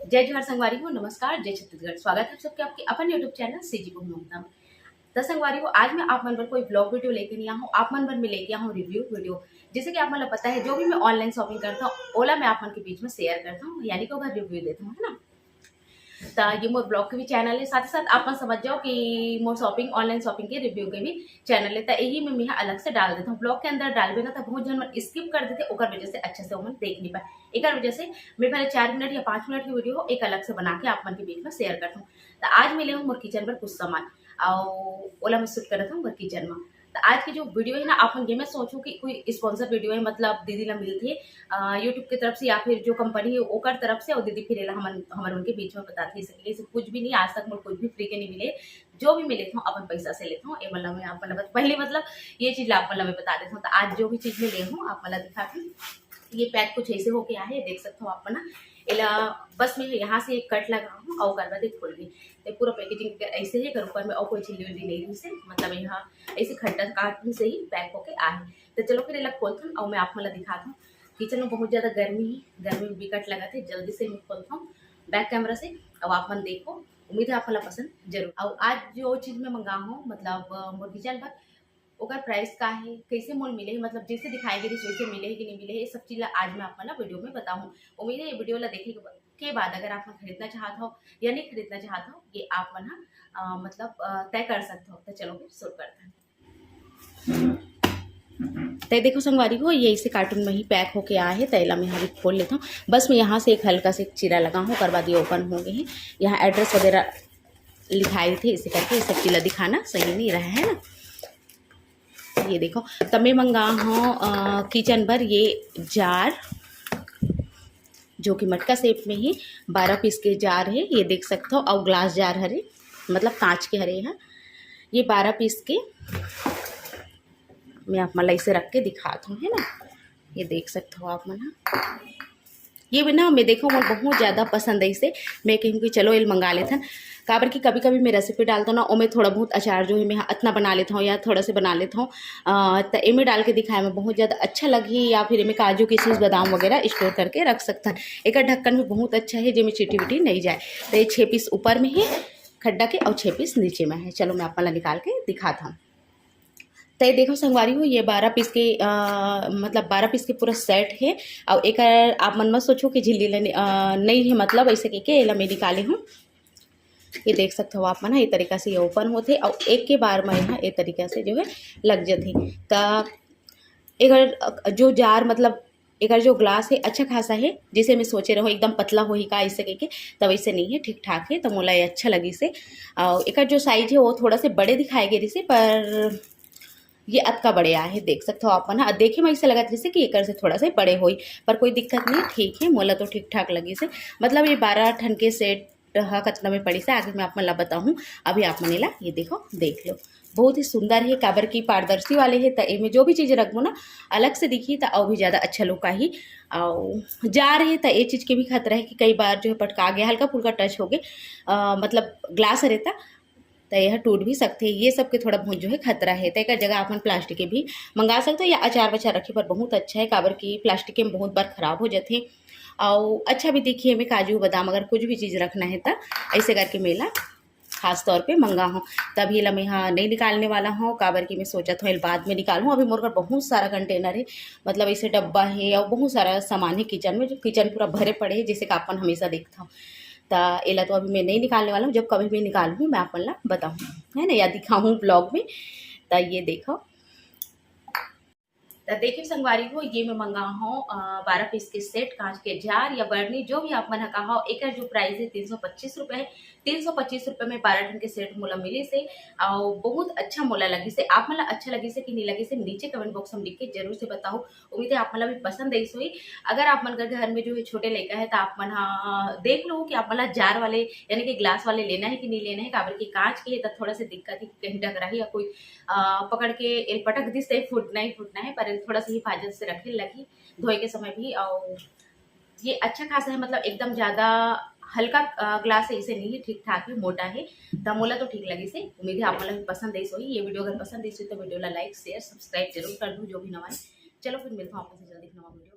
जय जोहार संगवारी हो, नमस्कार, जय छत्तीसगढ़। स्वागत है सबके आपके अपन यूट्यूब चैनल सीजी को ममता में। तो संगवारी हो, आज मैं आप मन पर कोई ब्लॉग वीडियो लेके नहीं आया हूँ। आप मन पर मैं लेके आया हूँ रिव्यू वीडियो। जैसे कि आप मतलब पता है, जो भी मैं ऑनलाइन शॉपिंग करता हूँ ओला मैं आप मन के बीच में शेयर करता हूँ, यानी कि वो रिव्यू देता हूँ, है ना। तो ये मोर ब्लॉग के भी चैनल है, साथ ही साथ आप समझ जाओ कि मोर शॉपिंग ऑनलाइन शॉपिंग के रिव्यू के भी चैनल है। तो यही मैं यहाँ अलग से डाल देता हूँ, ब्लॉग के अंदर डालबे ना तो बहुत जन स्किप कर देते, ओकर वजह से अच्छे से वो देख नहीं पाए। एक वजह से मैं पहले 4 मिनट या 5 मिनट की वीडियो एक अलग से बना के आप मन के बीच में शेयर करता हूँ। तो आज मैं ले हूँ मोर किचन पर कुछ सामान और ओला मैं शूट कर रहा हूँ मोर किचन में। तो आज की जो वीडियो है ना, आप ये मैं सोचूं कि कोई स्पॉन्सर वीडियो है, मतलब दीदी ला मिलती है यूट्यूब की तरफ से या फिर जो कंपनी है ओकर तरफ से, और दीदी फिर हमारे उनके बीच में बताती है। इसे कुछ भी नहीं, आज तक मुझे कुछ भी फ्री के नहीं मिले। जो भी मैं लेता हूँ अपन पैसा से लेता हूँ। ये मतलब मैं आप मतलब पहले मतलब ये चीज आप मतलब मैं बता देता हूँ। तो आज जो भी चीज मैं ले हूँ आप मतलब दिखाती हूँ। ये पैक कुछ ऐसे होके आया है, देख सकते हो आप ना। इला बस मैं यहाँ से एक कट लगा हूँ और कर बाद खोल दी। तो पूरा पैकेजिंग ऐसे ही करूँ, पर मैं और कोई चिल्ली उल्ली नहीं से, मतलब यहाँ ऐसे खट्टा कार्टून से ही पैक होके आए। तो चलो फिर इला खोलता हूँ और मैं आप मतलब दिखाता हूँ। किचन में बहुत ज़्यादा गर्मी है, गर्मी में बिकट लगा थे, जल्दी से मैं खोलता हूँ बैक कैमरा से। अब आप मन देखो, उम्मीद है आप मतलब पसंद जरूर। और आज जो चीज़ मैं मंगा हूँ मतलब मोर किचन पर, ओकर प्राइस का है, कैसे मोल मिले है, मतलब जैसे दिखाई गई वैसे मिले है कि नहीं मिले है, ये सब चीज़ आज मैं आप मतलब वीडियो में बताऊँ। उम्मीद है ये वीडियो ला देखने के बाद अगर आप खरीदना चाहते हो या नहीं खरीदना चाहते हो, ये आप मन मतलब तय कर सकते हो। तो चलो फिर शुरू करते हैं। तो देखो संगवारी को, ये इसे कार्टून में ही पैक होके आया है। तैला में यहाँ भी खोल लेता हूँ। बस मैं यहाँ से एक हल्का से चीरा लगा हूँ, कर बाद ये ओपन हो गए हैं। यहाँ एड्रेस वगैरह लिखाए थे, इसे करके ये सब चीज़ दिखाना सही नहीं रहा है ना। ये देखो, तब मैं मंगा हूँ किचन पर ये जार, जो कि मटका शेप में ही 12 पीस के जार है, ये देख सकते हो। और ग्लास जार हरे, मतलब कांच के हरे हैं। ये 12 पीस के मैं आप मतलब इसे रख के दिखाता हूँ, है ना। ये देख सकते हो आप मन। ये भी ना मैं देखो मैं बहुत ज़्यादा पसंद है इसे। मैं कहूँ कि चलो ये मंगा लेते हैं, काबर की कभी कभी मैं रेसिपी डालता हूँ ना, और मैं थोड़ा बहुत अचार जो है मैं इतना बना लेता हूँ या थोड़ा से बना लेता हूँ। तो इनमें डाल के दिखाया मैं बहुत ज़्यादा अच्छा लगी, या फिर इनमें काजू किशमिश बादाम वगैरह स्टोर करके रख सकता है। एक ढक्कन भी बहुत अच्छा है, जिसमें चीटी विटी नहीं जाए। तो ये 6 पीस ऊपर में है खड्डा के और 6 पीस नीचे में है। चलो मैं आप वाला निकाल के दिखाता हूँ। तो ये देखो संगवारी हो, ये 12 पीस के मतलब 12 पीस के पूरा सेट है। और एक आप मन मत सोचो कि झिल्ली नहीं है, मतलब ऐसे के एला मैं निकाले हूँ। ये देख सकते हो आप मन, ये तरीका से ये ओपन होते और एक के बार में यहाँ ये तरीका से जो है लग जाते। तो एक जो जार मतलब एक जो ग्लास है अच्छा खासा है, जिसे मैं सोचे रहो एकदम पतला हो ही का इससे के, तब ऐसे नहीं है, ठीक ठाक है। तो मोला ये अच्छा लगी से। और एक जो साइज है वो थोड़ा से बड़े दिखाए गए जैसे, पर ये अत का बड़े आए हैं, देख सकते हो आप ना। देखे में ऐसे लगा जैसे कि एक से थोड़ा सा बड़े हुई, पर कोई दिक्कत नहीं, ठीक है। मोला तो ठीक ठाक लगी से। मतलब ये 12 ठन के सेट कतना में पड़ी से, आगे मैं आप मला बताऊँ। अभी आप मनेला ये देखो, देख लो, बहुत ही सुंदर है, काबर की पारदर्शी वाले है। तो इनमें जो भी चीज़ रखबो ना अलग से दिखी तो और भी ज़्यादा अच्छा लोग का ही और जा रहे। तो ये चीज़ के भी खतरा है कि कई बार जो है पटका गया, हल्का फुल्का टच हो गए, मतलब ग्लास रहता तो यह टूट भी सकते हैं। ये सब के थोड़ा बहुत जो है खतरा है। तो एक जगह अपन प्लास्टिक के भी मंगा सकते हो, या अचार वचार रखे पर बहुत अच्छा है, काबर की प्लास्टिक के बहुत बार खराब हो जाते हैं। और अच्छा भी देखिए, हमें काजू बादाम अगर कुछ भी चीज़ रखना है तो ऐसे करके मेला खास तौर पे मंगा हूँ। तभी ला मैं यहाँ नहीं निकालने वाला हूँ, काबर की मैं सोचा था बाद में निकालूँ। अभी मोर घर बहुत सारा कंटेनर है, मतलब ऐसे डब्बा है और बहुत सारा सामान है किचन में, जो किचन पूरा भरे पड़े हैं, जैसे कि अपन हमेशा देखता हूँ। तो एला तो अभी मैं नहीं निकालने वाला हूँ, जब कभी भी निकालूँ मैं आप मन ला बताऊँ, है ना, या दिखाऊँ ब्लॉग में। तो ये देखो, तो देखिए संगवारी को, ये मैं मंगा हूँ 12 पीस के सेट कांच के जार या बर्नी, जो भी आप मन कहा हो। एक जो प्राइस है 325 रुपये है। 325 रुपये में 12 टन के सेट मोला मिले से, और बहुत अच्छा मोला लगी से। आप मला अच्छा लगी से कि नहीं लगी से नीचे कमेंट बॉक्स में लिख के जरूर से बताओ। उम्मीद है आप मला भी पसंद आई सोई। अगर आप मन का घर में जो है छोटे लड़का है तो आप मन देख लो कि आप मला जार वाले यानी कि ग्लास वाले लेना है कि नहीं लेना है, काबर की कांच के है तो थोड़ा सा दिक्कत है, कहीं टकरा या कोई पकड़ के पटक दी से फूटना है, पर थोड़ा सा हिफाजत से रखे लगी धोए के समय भी। और ये अच्छा खासा है, मतलब एकदम ज्यादा हल्का ग्लास है, इसे नहीं है, ठीक ठाक है, मोटा है। दमोला तो ठीक लगी से। उम्मीद है आप मतलब पसंद आई सोई। ये वीडियो अगर पसंद आई सोई तो वीडियो ला लाइक शेयर सब्सक्राइब जरूर कर दूँ, जो भी नवा है। चलो फिर मिलता हूँ आपसे जल्दी नवा वीडियो।